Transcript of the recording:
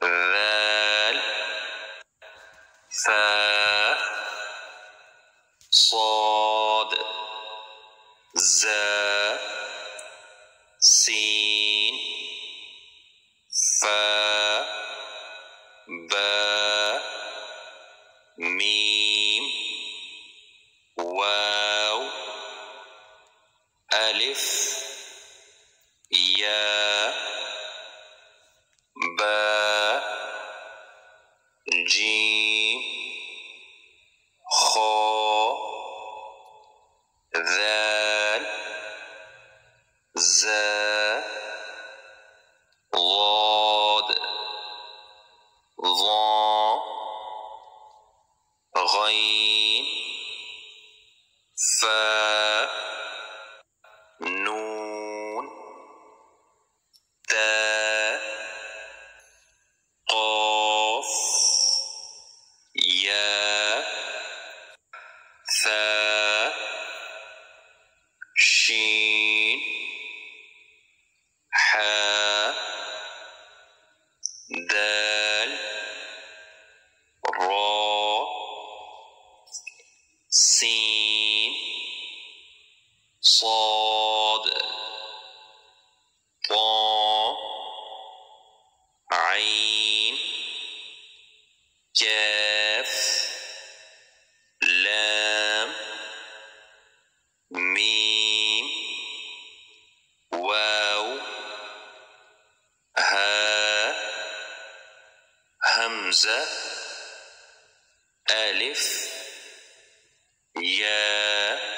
ذال فا صاد زا سين فا با ميم واو ألف يا با جيم خا ذال زا ضاد ظا غين فا نون تا قاف يا ثا شين حا دال را سين صاد طا عين كاف لام ميم واو ها همزة ألف يا